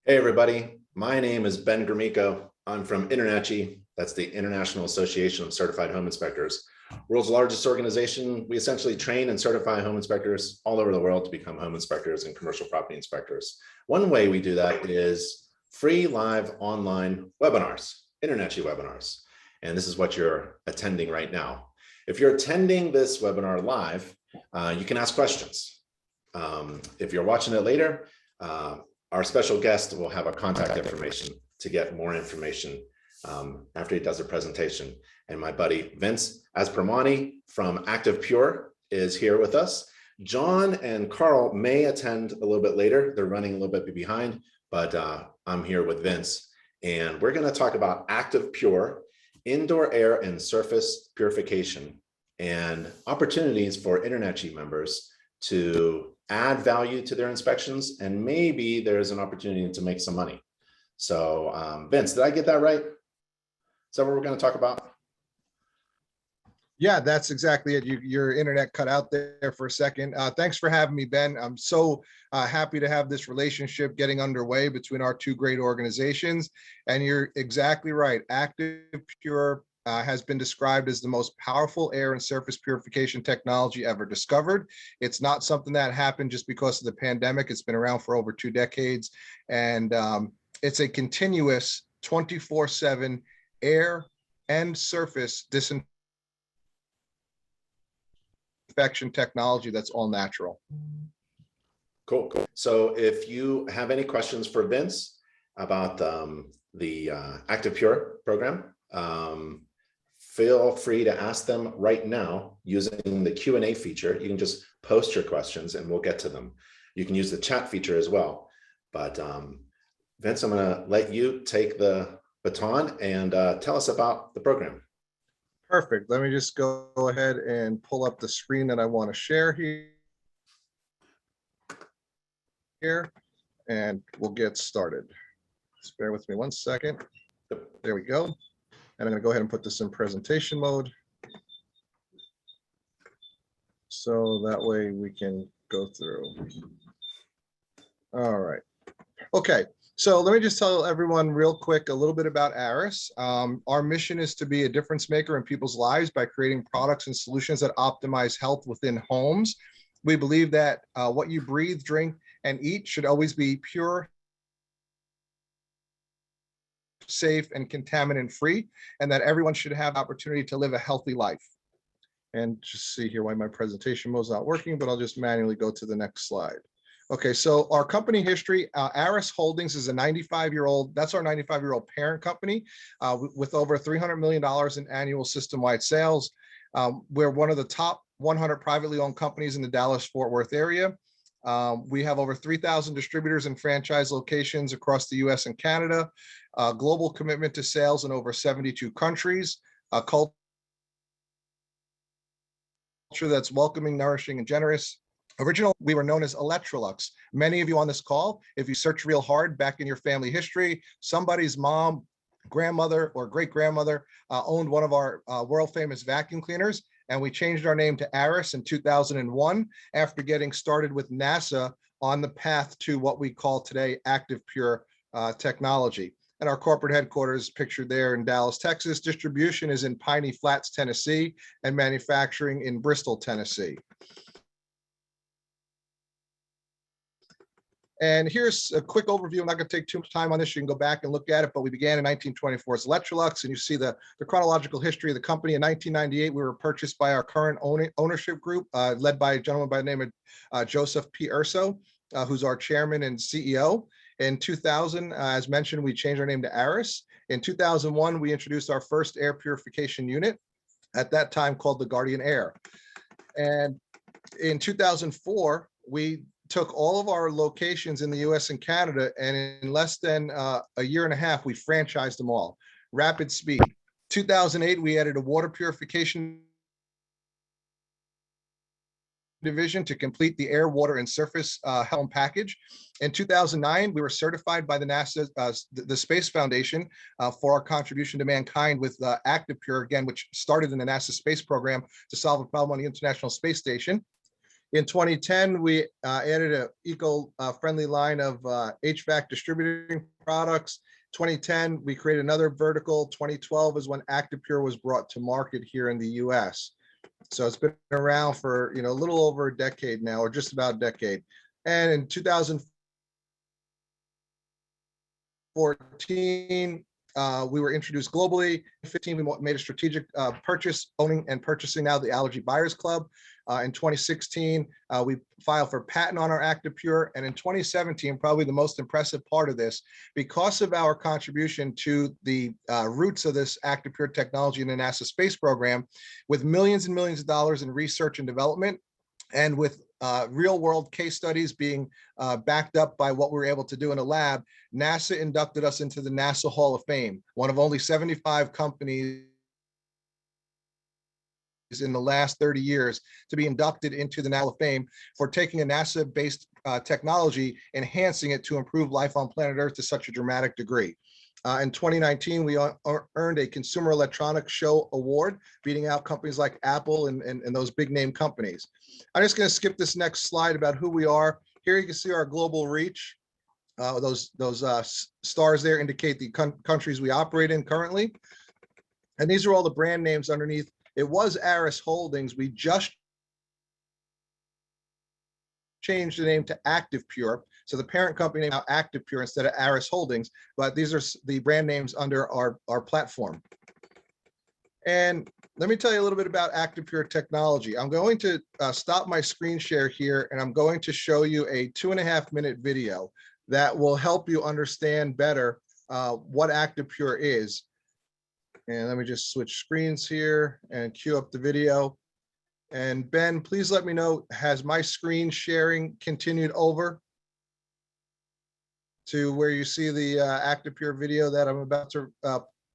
Hey everybody, my name is Ben Gromyko. I'm from InterNACHI, that's the International Association of Certified Home Inspectors. World's largest organization. We essentially train and certify home inspectors all over the world to become home inspectors and commercial property inspectors. One way we do that is free live online webinars, InterNACHI webinars. And this is what you're attending right now. If you're attending this webinar live, you can ask questions. If you're watching it later, our special guest will have a contact information to get more information after he does a presentation. And my buddy Vince Aspromonti from ActivePure is here with us. John and Carl may attend a little bit later. They're running a little bit behind, but I'm here with Vince. And we're going to talk about ActivePure, indoor air and surface purification, and opportunities for InterNACHI members to add value to their inspections, and maybe there's an opportunity to make some money. So Vince, did I get that right? Is that what we're going to talk about? Yeah, that's exactly it. Your internet cut out there for a second. Thanks for having me, Ben. I'm so happy to have this relationship getting underway between our two great organizations. And you're exactly right. ActivePure has been described as the most powerful air and surface purification technology ever discovered. It's not something that happened just because of the pandemic. It's been around for over 2 decades. And it's a continuous 24/7 air and surface disinfection technology that's all natural. Cool. So if you have any questions for Vince about the ActivePure program, feel free to ask them right now using the Q&A feature. You can just post your questions and we'll get to them. You can use the chat feature as well. But Vince, I'm going to let you take the baton and tell us about the program. Perfect. Let me just go ahead and pull up the screen that I want to share here, and we'll get started. Just bear with me 1 second. There we go. And I'm going to go ahead and put this in presentation mode, so that way we can go through. All right. Okay. So let me just tell everyone real quick a little bit about ARIS. Our mission is to be a difference maker in people's lives by creating products and solutions that optimize health within homes. We believe that what you breathe, drink, and eat should always be pure, safe, and contaminant free, and that everyone should have the opportunity to live a healthy life. And just see here why my presentation mode is not working, but I'll just manually go to the next slide. Okay, so our company history, ARIS Holdings is a 95-year-old, that's our 95-year-old parent company with over $300 million in annual system-wide sales. We're one of the top 100 privately owned companies in the Dallas-Fort Worth area. We have over 3,000 distributors and franchise locations across the US and Canada, a global commitment to sales in over 72 countries, a culture that's welcoming, nourishing, and generous. We were known as Electrolux. Many of you on this call, if you search real hard back in your family history, somebody's mom, grandmother, or great-grandmother owned one of our world famous vacuum cleaners. And we changed our name to ARIS in 2001 after getting started with NASA on the path to what we call today ActivePure Technology. And our corporate headquarters pictured there in Dallas, Texas. Distribution is in Piney Flats, Tennessee, and manufacturing in Bristol, Tennessee. And here's a quick overview. I'm not going to take too much time on this. You can go back and look at it, but we began in 1924 as Electrolux, and you see the chronological history of the company. In 1998, we were purchased by our current ownership group, led by a gentleman by the name of Joseph P. Urso, who's our chairman and CEO. In 2000, as mentioned, we changed our name to ARIS. In 2001, we introduced our first air purification unit, at that time called the Guardian Air. And in 2004, we took all of our locations in the US and Canada, and in less than a year and a half, we franchised them all. Rapid speed. 2008, we added a water purification division to complete the air, water, and surface home package. In 2009, we were certified by the NASA, the Space Foundation, for our contribution to mankind with ActivePure, again, which started in the NASA space program to solve a problem on the International Space Station. In 2010, we added an eco-friendly line of HVAC distributing products. 2010, we created another vertical. 2012 is when ActivePure was brought to market here in the US. So it's been around for a little over a decade now, or just about a decade. And in 2014, we were introduced globally. In 2015, we made a strategic purchase, owning and purchasing now the Allergy Buyers Club. In 2016, we filed for patent on our ActivePure. And in 2017, probably the most impressive part of this, because of our contribution to the roots of this ActivePure technology in the NASA space program, with millions and millions of dollars in research and development, and with real world case studies being backed up by what we were able to do in a lab, NASA inducted us into the NASA Hall of Fame, one of only 75 companies in the last 30 years to be inducted into the NASA Hall of Fame for taking a NASA-based technology, enhancing it to improve life on planet Earth to such a dramatic degree. In 2019, we earned a Consumer Electronics Show Award, beating out companies like Apple and those big name companies. I'm just going to skip this next slide about who we are. Here you can see our global reach. Those stars there indicate the countries we operate in currently. And these are all the brand names underneath. It was Aris Holdings. We just changed the name to ActivePure. So the parent company now ActivePure instead of Aris Holdings, but these are the brand names under our platform. And let me tell you a little bit about ActivePure Technology. I'm going to stop my screen share here, and I'm going to show you a 2.5-minute video that will help you understand better what ActivePure is. And let me just switch screens here and cue up the video. And Ben, please let me know, has my screen sharing continued over to where you see the ActivePure video that I'm about to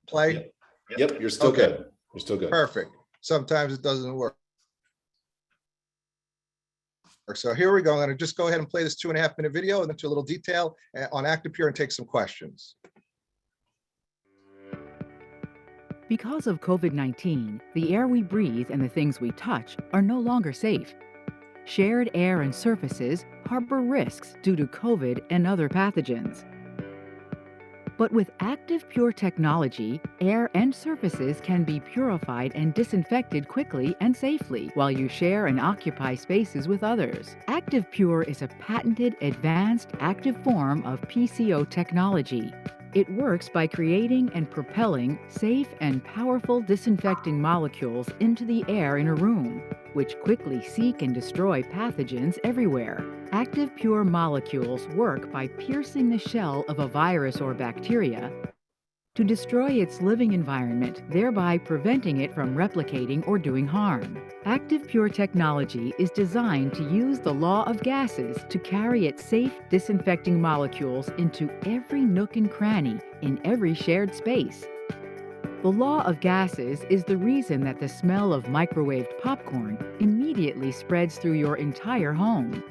play? Yep, you're still good. You're still good. Perfect. Sometimes it doesn't work. So here we go. I'm going to just go ahead and play this 2.5-minute video and into a little detail on ActivePure and take some questions. Because of COVID-19, the air we breathe and the things we touch are no longer safe. Shared air and surfaces harbor risks due to COVID and other pathogens. But with ActivePure technology, air and surfaces can be purified and disinfected quickly and safely while you share and occupy spaces with others. ActivePure is a patented, advanced, active form of PCO technology. It works by creating and propelling safe and powerful disinfecting molecules into the air in a room, which quickly seek and destroy pathogens everywhere. ActivePure molecules work by piercing the shell of a virus or bacteria to destroy its living environment, thereby preventing it from replicating or doing harm. ActivePure technology is designed to use the law of gases to carry its safe disinfecting molecules into every nook and cranny in every shared space. The law of gases is the reason that the smell of microwaved popcorn immediately spreads through your entire home.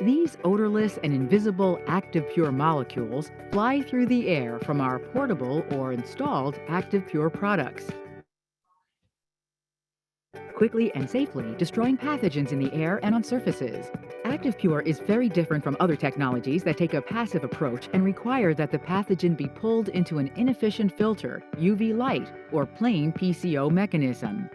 These odorless and invisible ActivePure molecules fly through the air from our portable or installed ActivePure products, quickly and safely destroying pathogens in the air and on surfaces. ActivePure is very different from other technologies that take a passive approach and require that the pathogen be pulled into an inefficient filter, UV light, or plain PCO mechanism.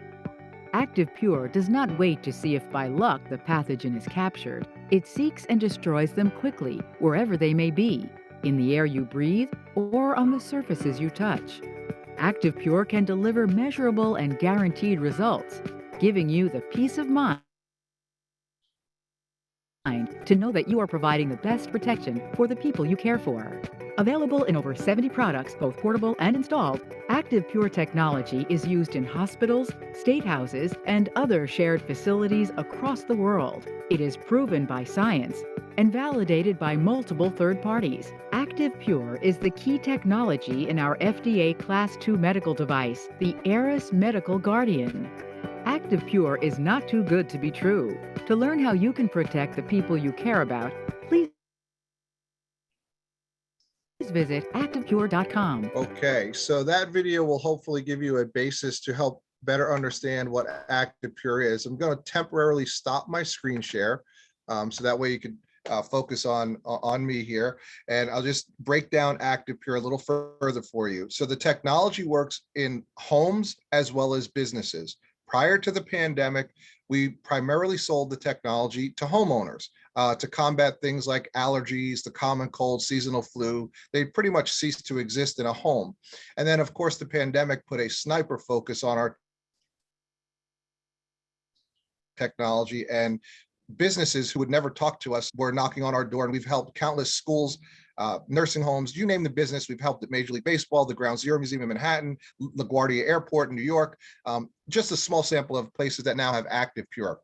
ActivePure does not wait to see if by luck the pathogen is captured. It seeks and destroys them quickly, wherever they may be, in the air you breathe or on the surfaces you touch. ActivePure can deliver measurable and guaranteed results, giving you the peace of mind to know that you are providing the best protection for the people you care for. Available in over 70 products, both portable and installed, ActivePure technology is used in hospitals, state houses, and other shared facilities across the world. It is proven by science and validated by multiple third parties. ActivePure is the key technology in our FDA Class II medical device, the Aris Medical Guardian. ActivePure is not too good to be true. To learn how you can protect the people you care about, please visit activepure.com. Okay, so that video will hopefully give you a basis to help better understand what ActivePure is, I'm going to temporarily stop my screen share, so that way you can focus on me here, and I'll just break down ActivePure a little further for you. So the technology works in homes as well as businesses. Prior to the pandemic, we primarily sold the technology to homeowners to combat things like allergies, the common cold, seasonal flu. They pretty much ceased to exist in a home. And then, of course, the pandemic put a sniper focus on our technology, and businesses who would never talk to us were knocking on our door, and we've helped countless schools, nursing homes, you name the business. We've helped at Major League Baseball, the Ground Zero Museum in Manhattan, LaGuardia Airport in New York, just a small sample of places that now have ActivePure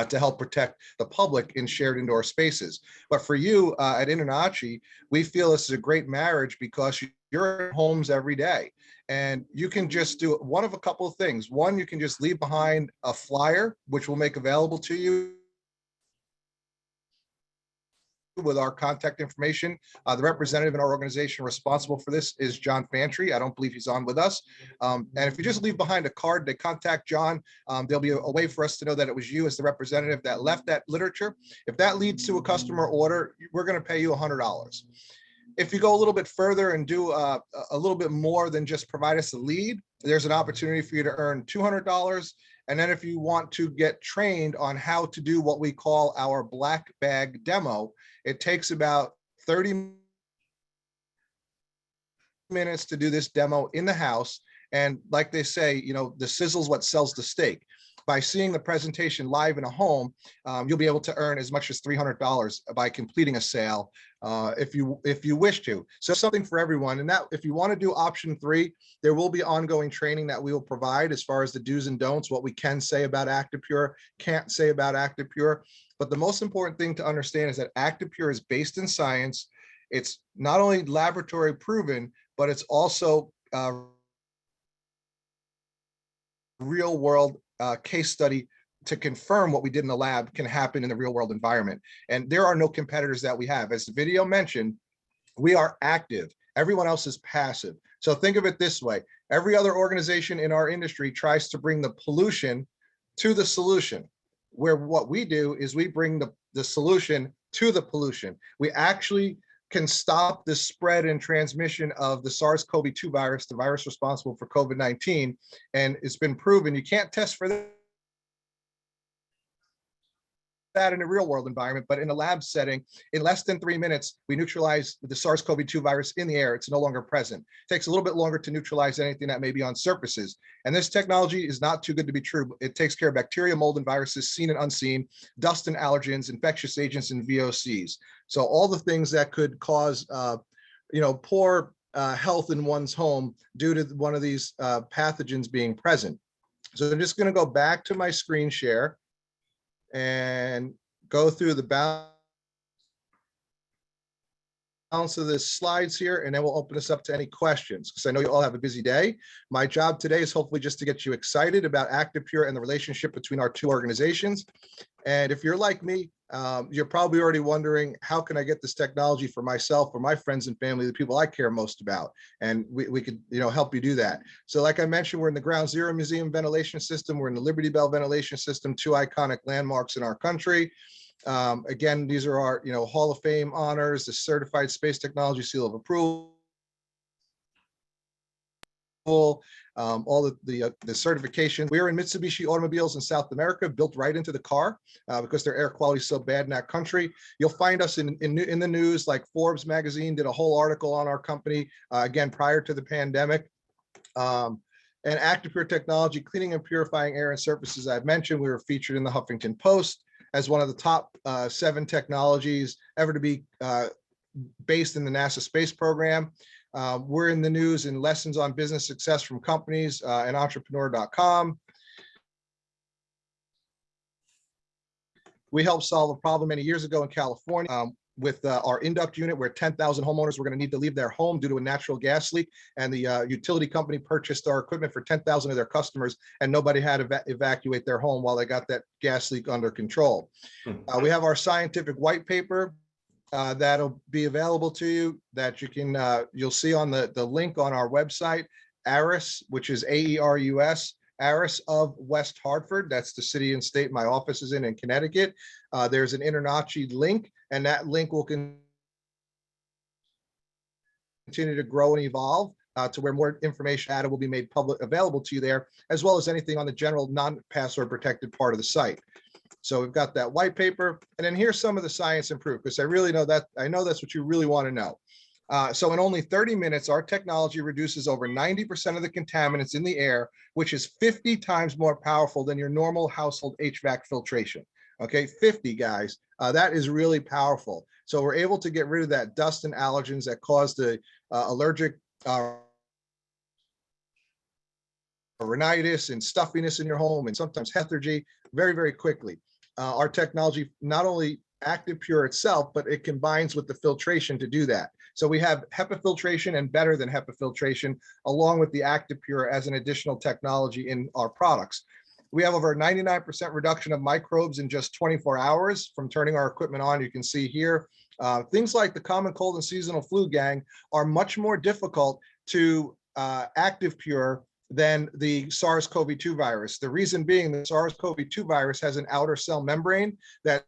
to help protect the public in shared indoor spaces. But for you at InterNACHI, we feel this is a great marriage because you're at homes every day, and you can just do one of a couple of things. One, you can just leave behind a flyer, which we'll make available to you with our contact information. The representative in our organization responsible for this is John Fantry. I don't believe he's on with us. And if you just leave behind a card, they contact John. There'll be a way for us to know that it was you as the representative that left that literature. If that leads to a customer order, we're going to pay you $100. If you go a little bit further and do a little bit more than just provide us a lead, there's an opportunity for you to earn $200. And then if you want to get trained on how to do what we call our black bag demo, it takes about 30 minutes to do this demo in the house. And like they say, you know, the sizzle's what sells the steak. By seeing the presentation live in a home, you'll be able to earn as much as $300 by completing a sale if you wish to. So something for everyone. And that if you want to do option 3, there will be ongoing training that we will provide as far as the do's and don'ts, what we can say about ActivePure, can't say about ActivePure. But the most important thing to understand is that ActivePure is based in science. It's not only laboratory proven, but it's also real world case study to confirm what we did in the lab can happen in the real world environment. And there are no competitors that we have. As the video mentioned, we are active. Everyone else is passive. So think of it this way. Every other organization in our industry tries to bring the pollution to the solution, where what we do is we bring the solution to the pollution. We actually can stop the spread and transmission of the SARS-CoV-2 virus, the virus responsible for COVID-19. And it's been proven you can't test for that in a real world environment, but in a lab setting, in less than 3 minutes, we neutralize the SARS-CoV-2 virus in the air. It's no longer present. It takes a little bit longer to neutralize anything that may be on surfaces. And this technology is not too good to be true. It takes care of bacteria, mold, and viruses, seen and unseen, dust and allergens, infectious agents, and VOCs. So all the things that could cause, poor health in one's home due to one of these pathogens being present. So I'm just going to go back to my screen share and go through the balance of the slides here, and then we'll open this up to any questions, because I know you all have a busy day. My job today is hopefully just to get you excited about ActivePure and the relationship between our two organizations. And if you're like me, you're probably already wondering, how can I get this technology for myself, for my friends and family, the people I care most about? And we could, help you do that. So like I mentioned, we're in the Ground Zero Museum ventilation system. We're in the Liberty Bell ventilation system, 2 iconic landmarks in our country. Again, these are our, Hall of Fame honors, the Certified Space Technology Seal of Approval, all the certifications. We're in Mitsubishi automobiles in South America, built right into the car because their air quality is so bad in that country. You'll find us in the news, like Forbes magazine did a whole article on our company, again, prior to the pandemic. And ActivePure Technology, cleaning and purifying air and surfaces, I've mentioned, we were featured in the Huffington Post as one of the top 7 technologies ever to be based in the NASA space program. We're in the news in lessons on business success from companies and entrepreneur.com. We helped solve a problem many years ago in California with our induct unit, where 10,000 homeowners were going to need to leave their home due to a natural gas leak. And the utility company purchased our equipment for 10,000 of their customers, and nobody had to evacuate their home while they got that gas leak under control. We have our scientific white paper that'll be available to you, that you can, you'll see on the link on our website, ARUS, which is AERUS, Aris of West Hartford. That's the city and state my office is in Connecticut. There's an InterNACHI link, and that link will continue to grow and evolve to where more information data will be made public available to you there, as well as anything on the general non-password protected part of the site. So we've got that white paper, and then here's some of the science and proof, because I know that's what you really want to know. So in only 30 minutes, our technology reduces over 90% of the contaminants in the air, which is 50 times more powerful than your normal household HVAC filtration. Okay, 50 guys, that is really powerful. So we're able to get rid of that dust and allergens that cause the allergic rhinitis and stuffiness in your home, and sometimes lethargy, very, very quickly. Our technology, not only ActivePure itself, but it combines with the filtration to do that. So we have HEPA filtration and better than HEPA filtration, along with the ActivePure as an additional technology in our products. We have over 99% reduction of microbes in just 24 hours from turning our equipment on. You can see here, things like the common cold and seasonal flu, gang, are much more difficult to ActivePure than the SARS-CoV-2 virus. The reason being, the SARS-CoV-2 virus has an outer cell membrane that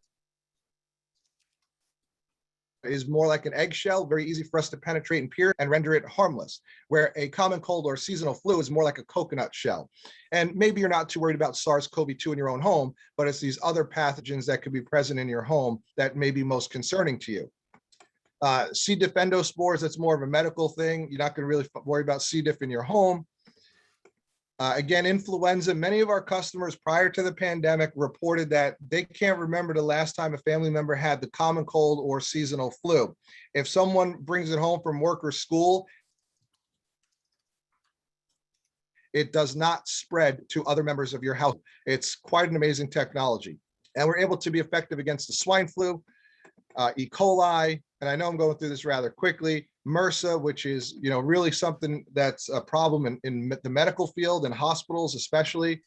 is more like an eggshell, very easy for us to penetrate and pierce and render it harmless, where a common cold or seasonal flu is more like a coconut shell. And maybe you're not too worried about SARS-CoV-2 in your own home, but it's these other pathogens that could be present in your home that may be most concerning to you. C. diff endospores, that's more of a medical thing. You're not going to really worry about C. diff in your home. Again, influenza, many of our customers prior to the pandemic reported that they can't remember the last time a family member had the common cold or seasonal flu. If someone brings it home from work or school, it does not spread to other members of your house. It's quite an amazing technology. And we're able to be effective against the swine flu, E. coli, and I know I'm going through this rather quickly, MRSA, which is, really something that's a problem in the medical field and hospitals, especially.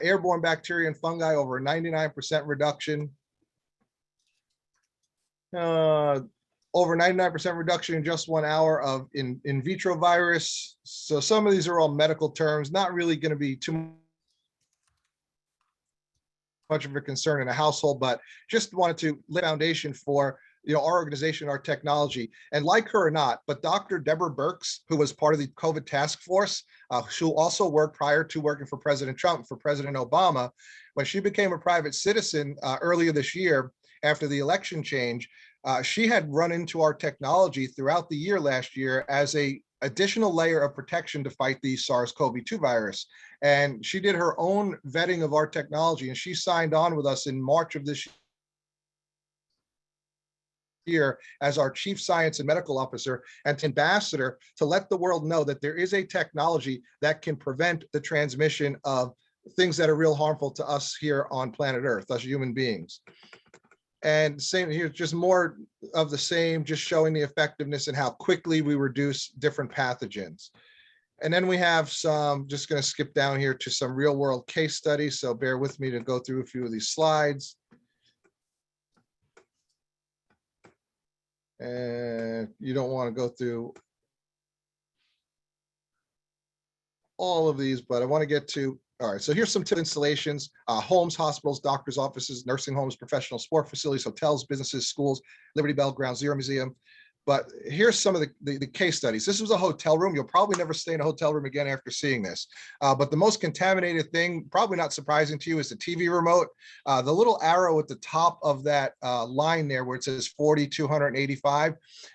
Airborne bacteria and fungi, over a 99% reduction. Over 99% reduction in just 1 hour of in vitro virus. So some of these are all medical terms, not really going to be too much of a concern in a household, but just wanted to lay foundation for our organization, our technology. And like her or not, but Dr. Deborah Birx, who was part of the COVID task force, who also worked prior to working for President Trump, for President Obama, when she became a private citizen earlier this year, after the election change, she had run into our technology throughout the year last year as a additional layer of protection to fight the SARS-CoV-2 virus. And she did her own vetting of our technology, and she signed on with us in March of this year as our chief science and medical officer and ambassador to let the world know that there is a technology that can prevent the transmission of things that are real harmful to us here on planet Earth, us human beings. And same here, just more of the same, just showing the effectiveness and how quickly we reduce different pathogens. And then we have some, just going to skip down here to some real world case studies. So bear with me to go through a few of these slides. And you don't want to go through all of these, but I want to get to, all right, so here's some tip installations, homes, hospitals, doctors' offices, nursing homes, professional sport facilities, hotels, businesses, schools, Liberty Bell, Ground Zero Museum. But here's some of the case studies. This was a hotel room. You'll probably never stay in a hotel room again after seeing this. But the most contaminated thing, probably not surprising to you, is the TV remote. The little arrow at the top of that line there where it says 4,285,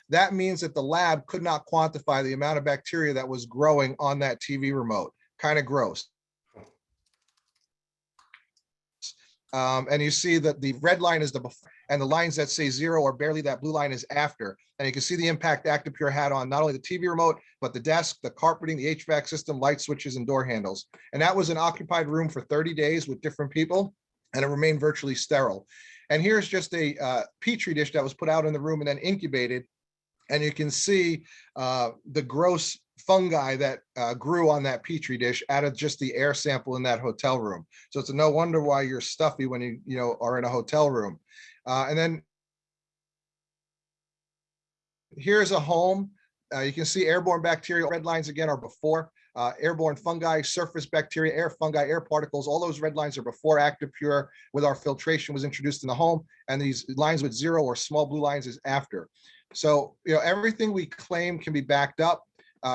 that means that the lab could not quantify the amount of bacteria that was growing on that TV remote. Kind of gross. And you see that the red line is the before, and the lines that say 0 or barely, that blue line is after. And you can see the impact ActivePure had on not only the TV remote, but the desk, the carpeting, the HVAC system, light switches, and door handles. And that was an occupied room for 30 days with different people, and it remained virtually sterile. And here's just a Petri dish that was put out in the room and then incubated. And you can see the gross fungi that grew on that Petri dish out of just the air sample in that hotel room. So it's no wonder why you're stuffy when you are in a hotel room. And then here's a home. You can see airborne bacteria. Red lines again are before. airborne fungi, surface bacteria, air fungi, air particles. All those red lines are before ActivePure with our filtration was introduced in the home, and these lines with 0 or small blue lines is after. So, everything we claim can be backed up.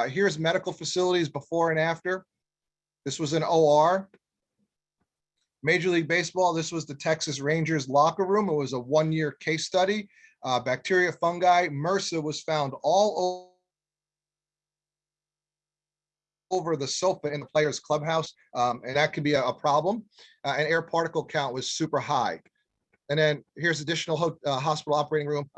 Here's medical facilities before and after. This was an OR. Major League Baseball, this was the Texas Rangers locker room. It was a 1-year case study. Bacteria, fungi, MRSA was found all over the sofa in the players' clubhouse, and that could be a problem. And air particle count was super high. And then here's additional hospital operating room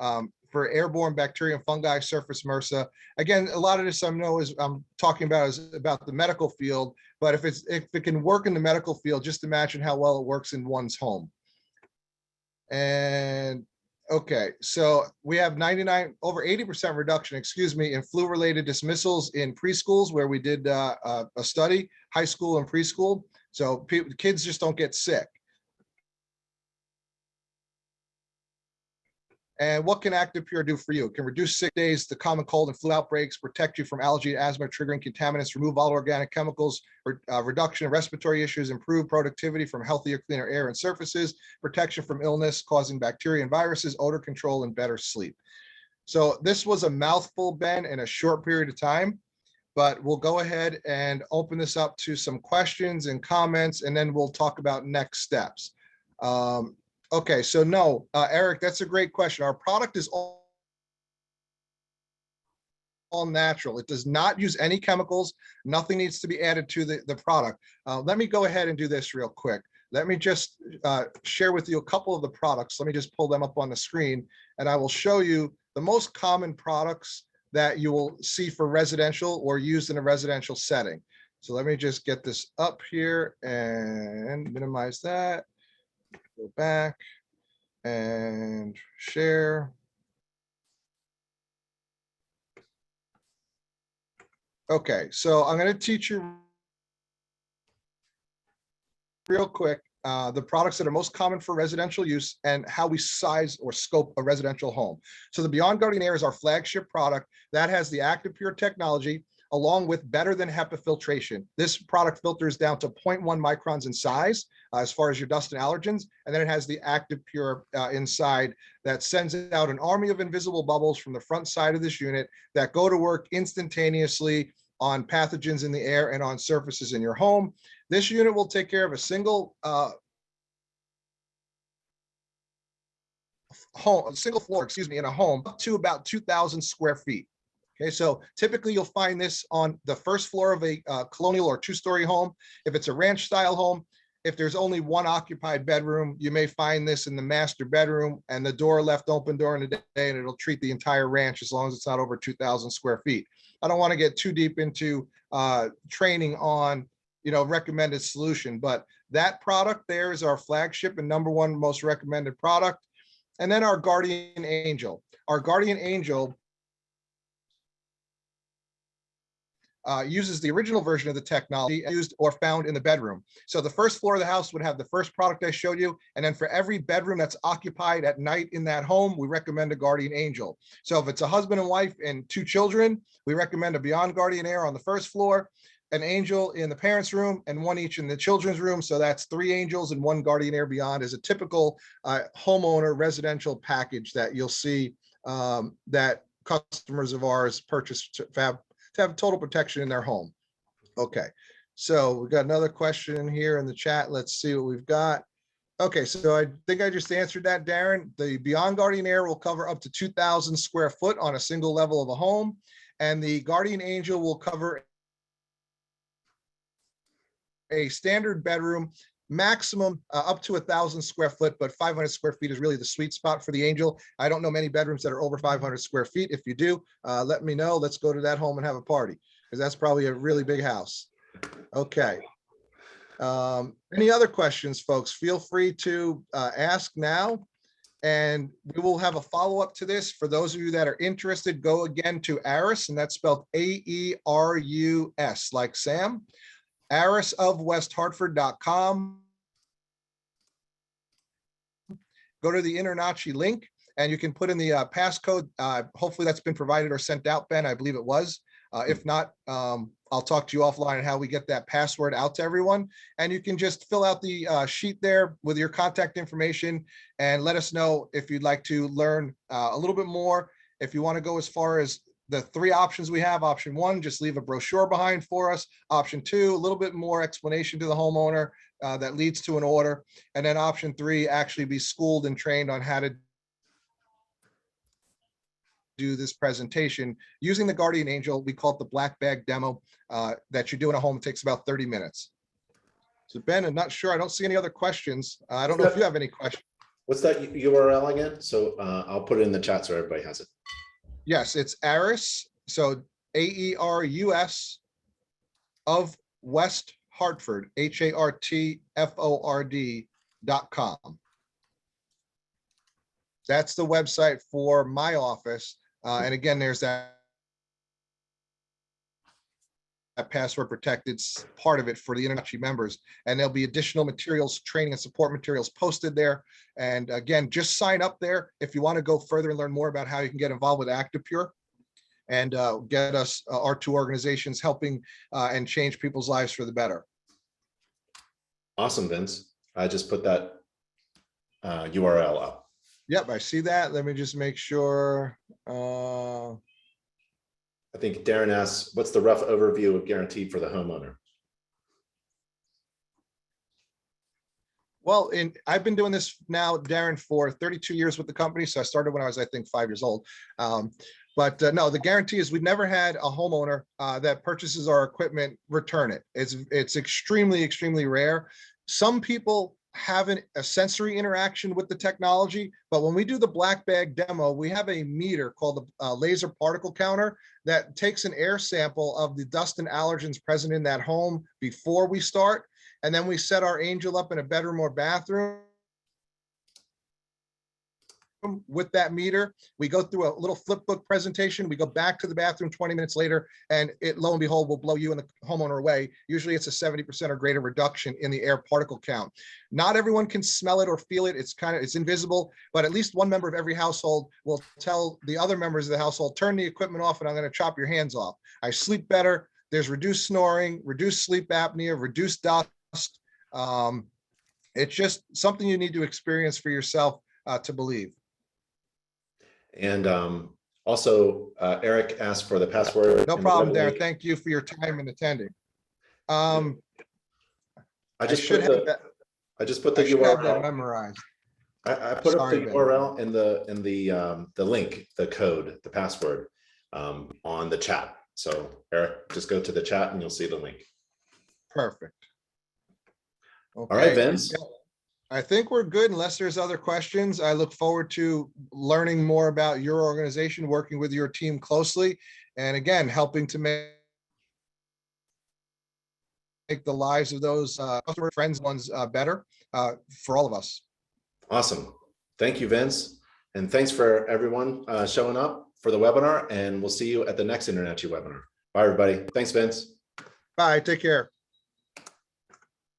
for airborne bacteria and fungi, surface MRSA. Again, a lot of this I'm talking about is about the medical field, but if it can work in the medical field, just imagine how well it works in one's home. And okay, so we have over 80% reduction, in flu-related dismissals in preschools where we did a study, high school and preschool. So kids just don't get sick. And what can ActivePure do for you? It can reduce sick days, the common cold and flu outbreaks, protect you from allergy, asthma, triggering contaminants, remove all organic chemicals, reduction of respiratory issues, improve productivity from healthier, cleaner air and surfaces, protection from illness causing bacteria and viruses, odor control, and better sleep. So this was a mouthful, Ben, in a short period of time, but we'll go ahead and open this up to some questions and comments, and then we'll talk about next steps. Okay, so no, Eric, that's a great question. Our product is all natural. It does not use any chemicals. Nothing needs to be added to the product. Let me go ahead and do this real quick. Let me just share with you a couple of the products. Let me just pull them up on the screen, and I will show you the most common products that you will see for residential or used in a residential setting. So let me just get this up here and minimize that. Go back and share. Okay, so I'm going to teach you real quick the products that are most common for residential use and how we size or scope a residential home. So the Beyond Guardian Air is our flagship product that has the ActivePure technology along with better than HEPA filtration. This product filters down to 0.1 microns in size as far as your dust and allergens. And then it has the ActivePure inside that sends out an army of invisible bubbles from the front side of this unit that go to work instantaneously on pathogens in the air and on surfaces in your home. This unit will take care of a single floor, in a home up to about 2,000 square feet. Okay, so typically you'll find this on the first floor of a colonial or 2-story home. If it's a ranch style home, if there's only one occupied bedroom, you may find this in the master bedroom and the door left open during the day, and it'll treat the entire ranch as long as it's not over 2,000 square feet. I don't want to get too deep into training on, recommended solution, but that product there is our flagship and #1 most recommended product. And then our Guardian Angel. Our Guardian Angel uses the original version of the technology used or found in the bedroom. So the first floor of the house would have the first product I showed you. And then for every bedroom that's occupied at night in that home, we recommend a Guardian Angel. So if it's a husband and wife and 2 children, we recommend a Beyond Guardian Air on the first floor, an Angel in the parents' room, and 1 each in the children's room. So that's 3 Angels and 1 Guardian Air Beyond is a typical homeowner residential package that you'll see that customers of ours purchase to have total protection in their home. Okay, so we've got another question here in the chat. Let's see what we've got. Okay, so I think I just answered that, Darren. The Beyond Guardian Air will cover up to 2,000 square foot on a single level of a home, and the Guardian Angel will cover a standard bedroom, maximum up to 1,000 square foot, but 500 square feet is really the sweet spot for the Angel. I don't know many bedrooms that are over 500 square feet. If you do, let me know. Let's go to that home and have a party, because that's probably a really big house. Okay. Any other questions, folks? Feel free to ask now, and we will have a follow-up to this. For those of you that are interested, go again to ARUS, and that's spelled AERUS, like Sam. ARUSofWestHartford.com. Go to the InterNACHI link, and you can put in the passcode. Hopefully that's been provided or sent out, Ben. I believe it was. If not, I'll talk to you offline on how we get that password out to everyone. And you can just fill out the sheet there with your contact information and let us know if you'd like to learn a little bit more. If you want to go as far as the 3 options we have, option 1, just leave a brochure behind for us. Option 2, a little bit more explanation to the homeowner that leads to an order. And then option 3, actually be schooled and trained on how to do this presentation using the Guardian Angel. We call it the black bag demo that you do in a home. It takes about 30 minutes. So Ben, I'm not sure. I don't see any other questions. I don't know if you have any questions. What's that URL again? So I'll put it in the chat so everybody has it. Yes, it's ARUS. So AERUS of West Hartford, HARTFORD.com. That's the website for my office. And again, there's that password protected part of it for the InterNACHI members. And there'll be additional materials, training and support materials posted there. And again, just sign up there if you want to go further and learn more about how you can get involved with ActivePure and get us, our 2 organizations helping and change people's lives for the better. Awesome, Vince. I just put that URL up. Yep, I see that. Let me just make sure. I think Darren asks, what's the rough overview of guarantee for the homeowner? Well, I've been doing this now, Darren, for 32 years with the company. So I started when I was, I think, 5 years old. But no, the guarantee is we've never had a homeowner that purchases our equipment return it. It's extremely, extremely rare. Some people have a sensory interaction with the technology, but when we do the black bag demo, we have a meter called the laser particle counter that takes an air sample of the dust and allergens present in that home before we start. And then we set our Angel up in a bedroom or bathroom with that meter. We go through a little flip book presentation. We go back to the bathroom 20 minutes later, and it, lo and behold, will blow you and the homeowner away. Usually it's a 70% or greater reduction in the air particle count. Not everyone can smell it or feel it. It's invisible, but at least one member of every household will tell the other members of the household, turn the equipment off and I'm going to chop your hands off. I sleep better. There's reduced snoring, reduced sleep apnea, reduced dust. It's just something you need to experience for yourself to believe. And also, Eric asked for the password. No problem, Darren. Thank you for your time and attending. I just put the URL memorized. I put up the URL in the link, the code, the password on the chat. So Eric, just go to the chat and you'll see the link. Perfect. Okay. All right, Vince. I think we're good unless there's other questions. I look forward to learning more about your organization, working with your team closely, and again, helping to make the lives of those customer friends ones better for all of us. Awesome. Thank you, Vince. And thanks for everyone showing up for the webinar, and we'll see you at the next InterNACHI webinar. Bye, everybody. Thanks, Vince. Bye. Take care.